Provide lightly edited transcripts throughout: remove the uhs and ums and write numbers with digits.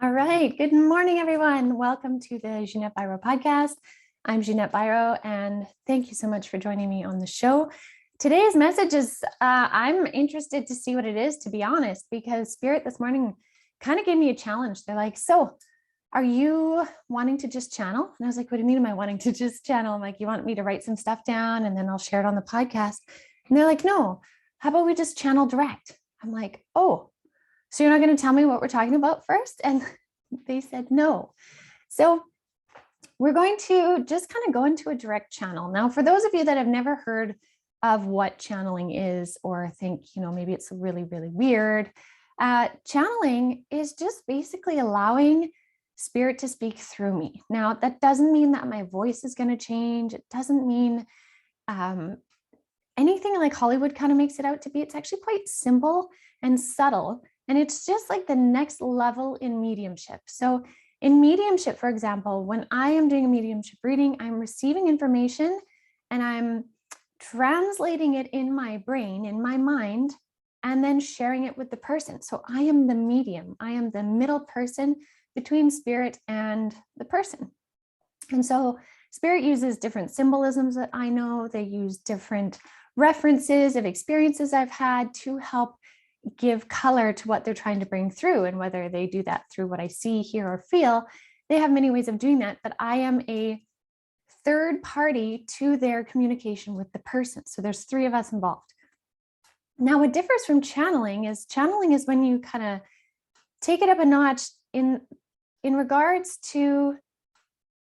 All right. Good morning, everyone. Welcome to the Ginette Biro Podcast. I'm Ginette Biro, and thank you so much for joining me on the show. Today's message is I'm interested to see what it is, to be honest, because Spirit this morning kind of gave me a challenge. They're like, so are you wanting to just channel? And I was like, what do you mean am I wanting to just channel? I'm like, you want me to write some stuff down and then I'll share it on the podcast? And they're like, no, how about we just channel direct? I'm like, oh, so you're not going to tell me what we're talking about first? And they said no. So we're going to just kind of go into a direct channel. Now, for those of you that have never heard of what channeling is, or think, maybe it's really, really weird, channeling is just basically allowing Spirit to speak through me. Now, that doesn't mean that my voice is going to change. It doesn't mean anything like Hollywood kind of makes it out to be. It's actually quite simple and subtle. And it's just like the next level in mediumship. So in mediumship, for example, when I am doing a mediumship reading, I'm receiving information and I'm translating it in my brain, in my mind, and then sharing it with the person. So I am the medium. I am the middle person between Spirit and the person. And so Spirit uses different symbolisms that I know. They use different references of experiences I've had to help give color to what they're trying to bring through. And whether they do that through what I see, hear, or feel, they have many ways of doing that. But I am a third party to their communication with the person. So there's three of us involved. Now, what differs from channeling is when you kind of take it up a notch in regards to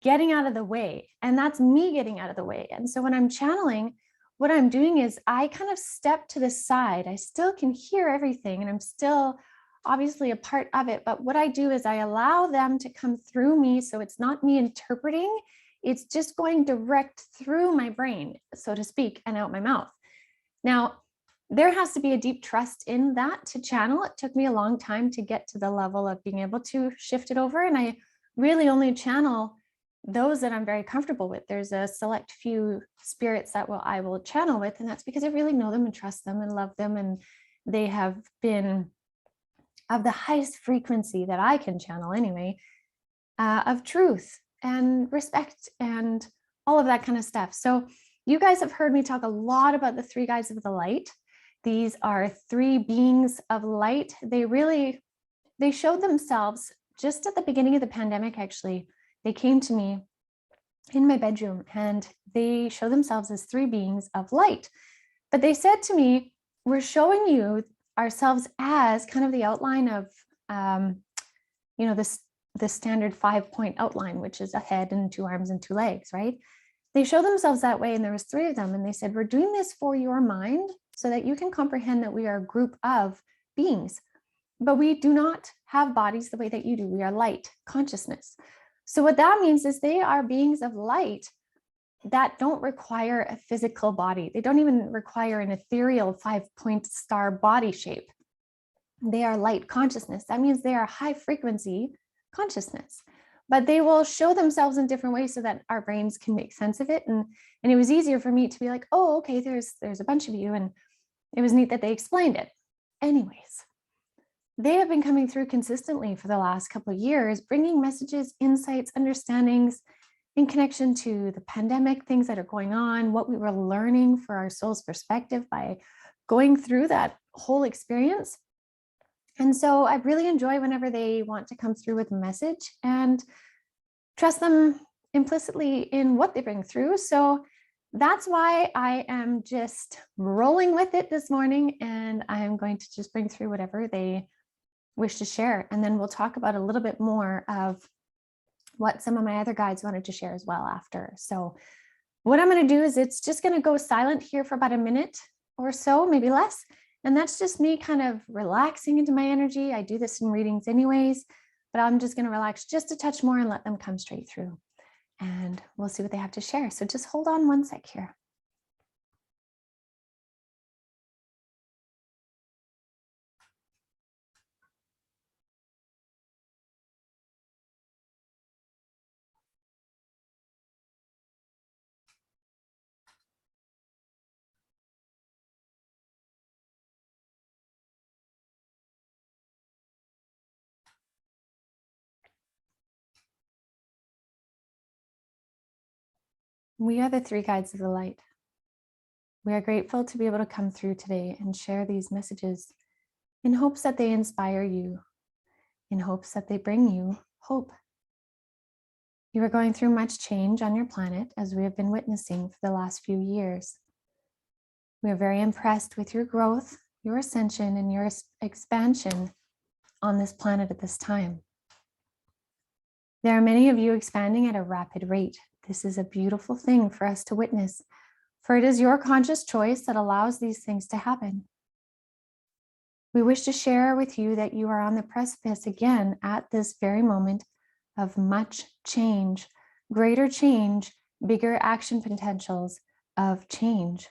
getting out of the way. And that's me getting out of the way. And so when I'm channeling, what I'm doing is I kind of step to the side. I still can hear everything and I'm still obviously a part of it. But what I do is I allow them to come through me. So it's not me interpreting, it's just going direct through my brain, so to speak, and out my mouth. Now, there has to be a deep trust in that to channel. It took me a long time to get to the level of being able to shift it over. And I really only channel those that I'm very comfortable with. There's a select few spirits that I will channel with, and that's because I really know them and trust them and love them, and they have been of the highest frequency that I can channel anyway, of truth and respect and all of that kind of stuff. So you guys have heard me talk a lot about the three guides of the light. These are three beings of light. They showed themselves just at the beginning of the pandemic, actually. They came to me in my bedroom and they show themselves as three beings of light. But they said to me, we're showing you ourselves as kind of the outline of, the standard 5-point outline, which is a head and two arms and two legs, right? They show themselves that way. And there was three of them. And they said, we're doing this for your mind so that you can comprehend that we are a group of beings, but we do not have bodies the way that you do. We are light consciousness. So what that means is they are beings of light that don't require a physical body. They don't even require an ethereal 5-point star body shape. They are light consciousness. That means they are high frequency consciousness, but they will show themselves in different ways so that our brains can make sense of it. And it was easier for me to be like, oh, okay, there's a bunch of you. And it was neat that they explained it. Anyways, they have been coming through consistently for the last couple of years, bringing messages, insights, understandings in connection to the pandemic, things that are going on, what we were learning for our soul's perspective by going through that whole experience. And so I really enjoy whenever they want to come through with a message and trust them implicitly in what they bring through. So that's why I am just rolling with it this morning, and I'm going to just bring through whatever they wish to share. And then we'll talk about a little bit more of what some of my other guides wanted to share as well after. So what I'm going to do is it's just going to go silent here for about a minute or so, maybe less. And that's just me kind of relaxing into my energy. I do this in readings anyways, but I'm just going to relax just a touch more and let them come straight through. And we'll see what they have to share. So just hold on one sec here. We are the three guides of the light. We are grateful to be able to come through today and share these messages in hopes that they inspire you, in hopes that they bring you hope. You are going through much change on your planet, as we have been witnessing for the last few years. We are very impressed with your growth, your ascension, and your expansion on this planet at this time. There are many of you expanding at a rapid rate. This is a beautiful thing for us to witness, for it is your conscious choice that allows these things to happen. We wish to share with you that you are on the precipice again at this very moment of much change, greater change, bigger action potentials of change.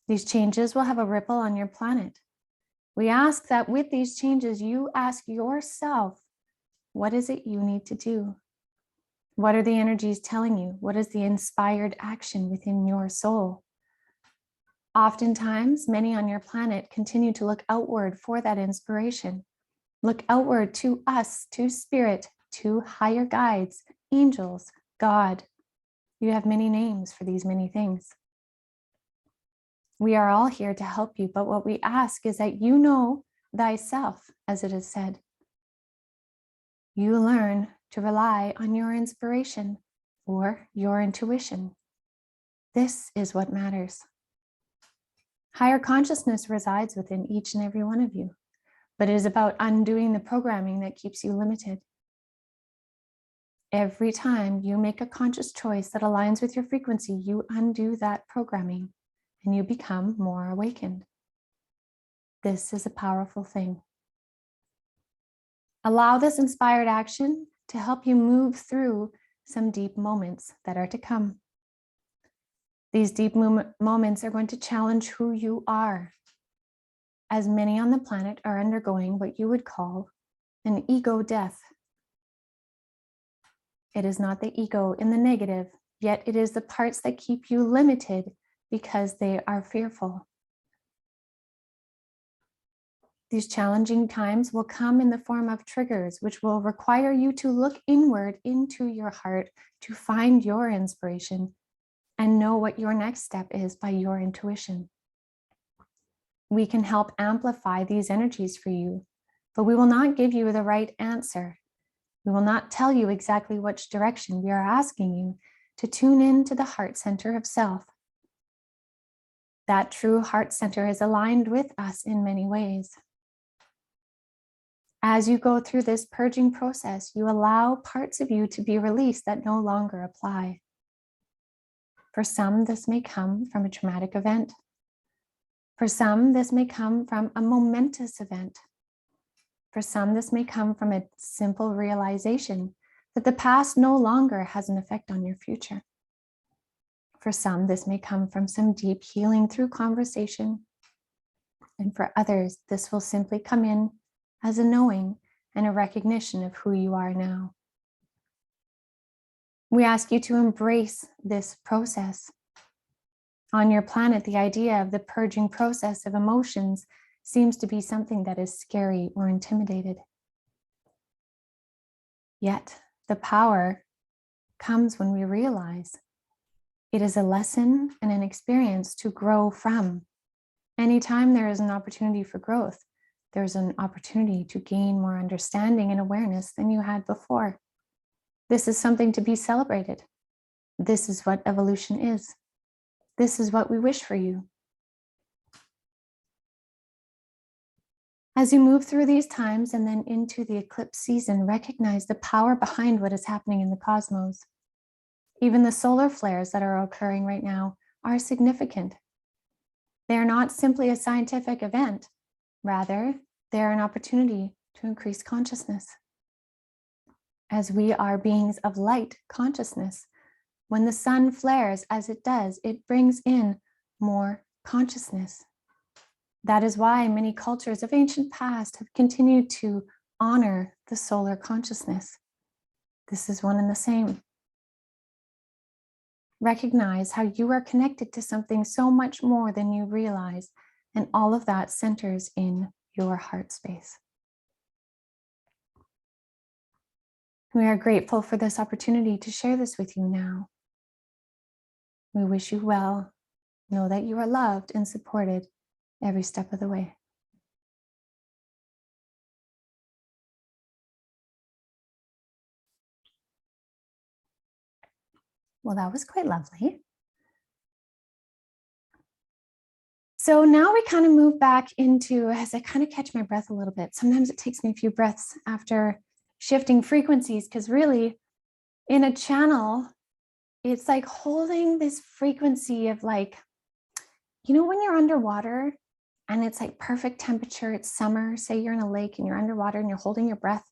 These changes will have a ripple on your planet. We ask that with these changes, you ask yourself, what is it you need to do? What are the energies telling you? What is the inspired action within your soul? Oftentimes, many on your planet continue to look outward for that inspiration. Look outward to us, to spirit, to higher guides, angels, God. You have many names for these many things. We are all here to help you, but what we ask is that you know thyself, as it is said. You learn to rely on your inspiration or your intuition. This is what matters. Higher consciousness resides within each and every one of you, but it is about undoing the programming that keeps you limited. Every time you make a conscious choice that aligns with your frequency, you undo that programming and you become more awakened. This is a powerful thing. Allow this inspired action to help you move through some deep moments that are to come. These deep moments are going to challenge who you are, as many on the planet are undergoing what you would call an ego death. It is not the ego in the negative, yet it is the parts that keep you limited because they are fearful. These challenging times will come in the form of triggers, which will require you to look inward into your heart to find your inspiration and know what your next step is by your intuition. We can help amplify these energies for you, but we will not give you the right answer. We will not tell you exactly which direction. We are asking you to tune in to the heart center of self. That true heart center is aligned with us in many ways. As you go through this purging process, you allow parts of you to be released that no longer apply. For some, this may come from a traumatic event. For some, this may come from a momentous event. For some, this may come from a simple realization that the past no longer has an effect on your future. For some, this may come from some deep healing through conversation. And for others, this will simply come in as a knowing and a recognition of who you are now. We ask you to embrace this process. On your planet, the idea of the purging process of emotions seems to be something that is scary or intimidated. Yet, the power comes when we realize it is a lesson and an experience to grow from. Anytime there is an opportunity for growth, there's an opportunity to gain more understanding and awareness than you had before. This is something to be celebrated. This is what evolution is. This is what we wish for you. As you move through these times and then into the eclipse season, recognize the power behind what is happening in the cosmos. Even the solar flares that are occurring right now are significant. They are not simply a scientific event. Rather, they are an opportunity to increase consciousness. As we are beings of light consciousness, when the sun flares as it does, it brings in more consciousness. That is why many cultures of ancient past have continued to honor the solar consciousness. This is one and the same. Recognize how you are connected to something so much more than you realize, and all of that centers in your heart space. We are grateful for this opportunity to share this with you now. We wish you well. Know that you are loved and supported every step of the way. Well, that was quite lovely. So now we kind of move back into, as I kind of catch my breath a little bit, sometimes it takes me a few breaths after shifting frequencies, because really in a channel, it's like holding this frequency of like, you know, when you're underwater and it's like perfect temperature, it's summer, say you're in a lake and you're underwater and you're holding your breath.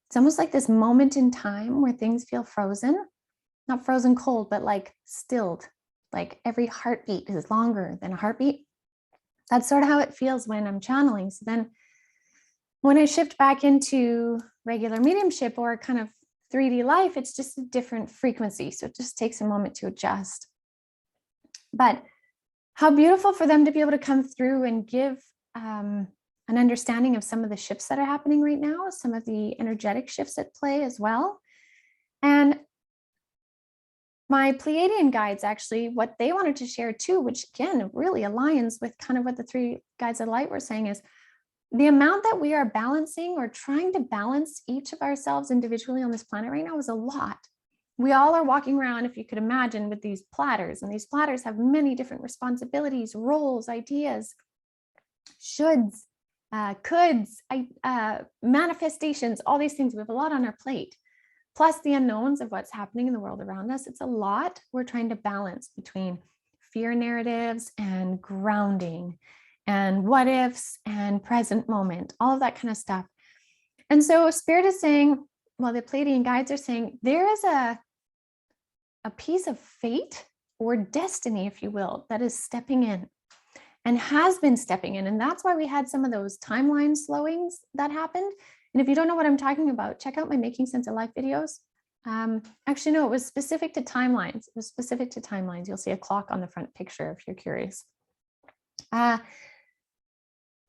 It's almost like this moment in time where things feel frozen, not frozen cold, but like stilled, like every heartbeat is longer than a heartbeat. That's sort of how it feels when I'm channeling. So then when I shift back into regular mediumship or kind of 3D life, it's just a different frequency. So it just takes a moment to adjust. But how beautiful for them to be able to come through and give an understanding of some of the shifts that are happening right now, some of the energetic shifts at play as well. And my Pleiadian guides, actually, what they wanted to share too, which again really aligns with kind of what the three guides of light were saying, is the amount that we are balancing or trying to balance each of ourselves individually on this planet right now is a lot. We all are walking around, if you could imagine, with these platters, and these platters have many different responsibilities, roles, ideas, shoulds, coulds, manifestations, all these things. We have a lot on our plate. Plus the unknowns of what's happening in the world around us. It's a lot we're trying to balance between fear narratives and grounding and what ifs and present moment, all of that kind of stuff. And so Spirit is saying, well, the Pleiadian guides are saying, there is a piece of fate or destiny, if you will, that is stepping in and has been stepping in. And that's why we had some of those timeline slowings that happened. And if you don't know what I'm talking about, check out my Making Sense of Life videos. Actually, no, it was specific to timelines. It was specific to timelines. You'll see a clock on the front picture if you're curious.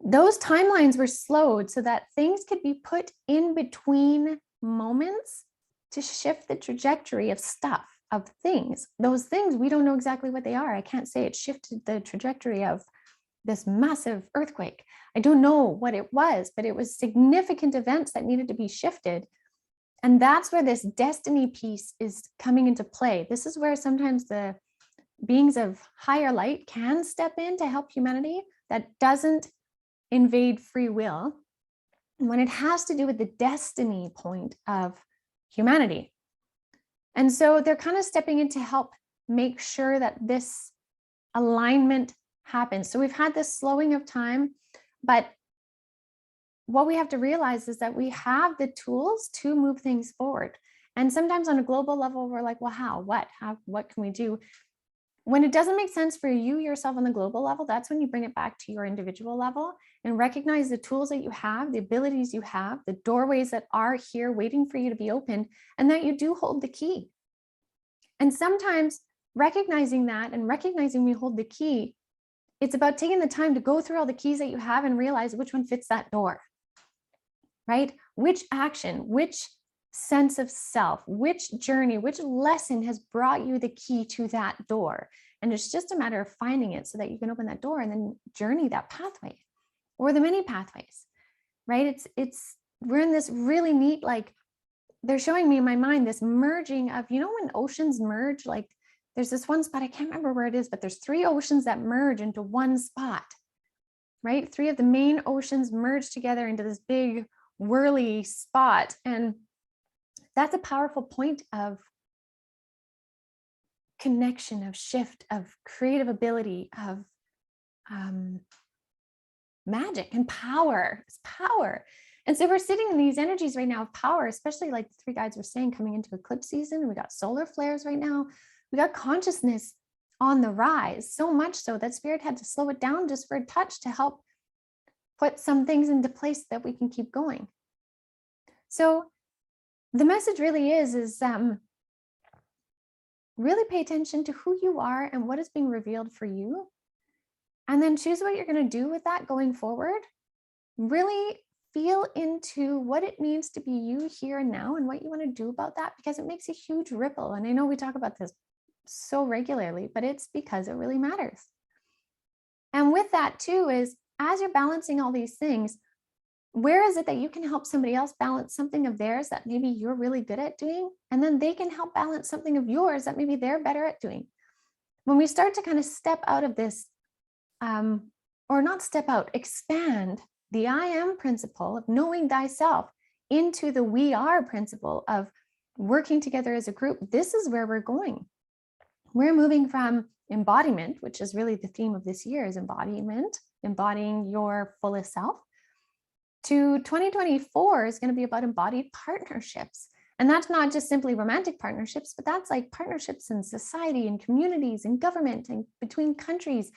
Those timelines were slowed so that things could be put in between moments to shift the trajectory of stuff, of things. Those things, we don't know exactly what they are. I can't say it shifted the trajectory of this massive earthquake. I don't know what it was, but it was significant events that needed to be shifted. And that's where this destiny piece is coming into play. This is where sometimes the beings of higher light can step in to help humanity that doesn't invade free will, when it has to do with the destiny point of humanity. And so they're kind of stepping in to help make sure that this alignment happens. So we've had this slowing of time, but what we have to realize is that we have the tools to move things forward. And sometimes on a global level, we're like, well, how, what can we do? When it doesn't make sense for you yourself on the global level, that's when you bring it back to your individual level and recognize the tools that you have, the abilities you have, the doorways that are here waiting for you to be opened, and that you do hold the key. And sometimes recognizing that and recognizing we hold the key, it's about taking the time to go through all the keys that you have and realize which one fits that door, right? Which action, which sense of self, which journey, which lesson has brought you the key to that door. And it's just a matter of finding it so that you can open that door and then journey that pathway or the many pathways, right? We're in this really neat, like they're showing me in my mind this merging of, you know, when oceans merge, like there's this one spot, I can't remember where it is, but there's 3 oceans that merge into one spot, right? 3 of the main oceans merge together into this big whirly spot. And that's a powerful point of connection, of shift, of creative ability, of magic and power. It's power. And so we're sitting in these energies right now of power, especially like the 3 guides were saying, coming into eclipse season. And we got solar flares right now. We got consciousness on the rise, so much so that Spirit had to slow it down just for a touch to help put some things into place that we can keep going. So the message really is really pay attention to who you are and what is being revealed for you. And then choose what you're going to do with that going forward. Really feel into what it means to be you here and now and what you want to do about that, because it makes a huge ripple. And I know we talk about this so regularly, but it's because it really matters. And with that too is, as you're balancing all these things, where is it that you can help somebody else balance something of theirs that maybe you're really good at doing? And then they can help balance something of yours that maybe they're better at doing. When we start to kind of step out of this, or not step out, expand the I am principle of knowing thyself into the we are principle of working together as a group, this is where we're going. We're moving from embodiment, which is really the theme of this year, is embodiment, embodying your fullest self, to 2024 is going to be about embodied partnerships. And that's not just simply romantic partnerships, but that's like partnerships in society and communities and government and between countries,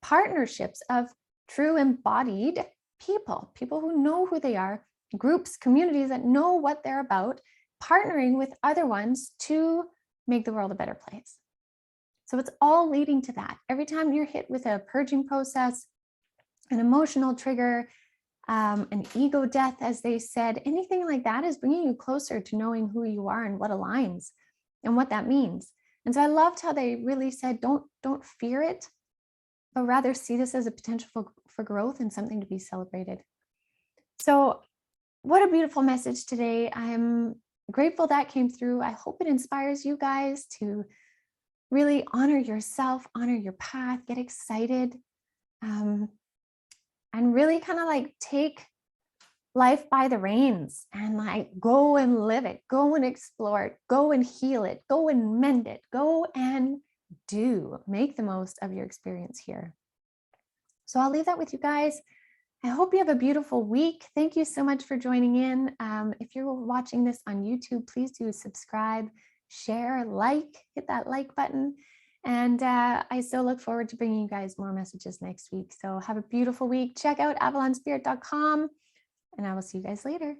partnerships of true embodied people who know who they are, groups, communities that know what they're about, partnering with other ones to make the world a better place. So it's all leading to that. Every time you're hit with a purging process, an emotional trigger, an ego death, as they said, anything like that is bringing you closer to knowing who you are and what aligns and what that means. And so I loved how they really said, don't fear it, but rather see this as a potential for growth and something to be celebrated. So what a beautiful message today. I'm grateful that came through. I hope it inspires you guys to really honor yourself, honor your path, get excited, and really kind of like take life by the reins and like go and live it, go and explore it, go and heal it, go and mend it, go and make the most of your experience here. So I'll leave that with you guys. I hope you have a beautiful week. Thank you so much for joining in. If you're watching this on YouTube, please do subscribe, share, hit that like button. And I so look forward to bringing you guys more messages next week. So have a beautiful week. Check out avalonspirit.com, and I will see you guys later.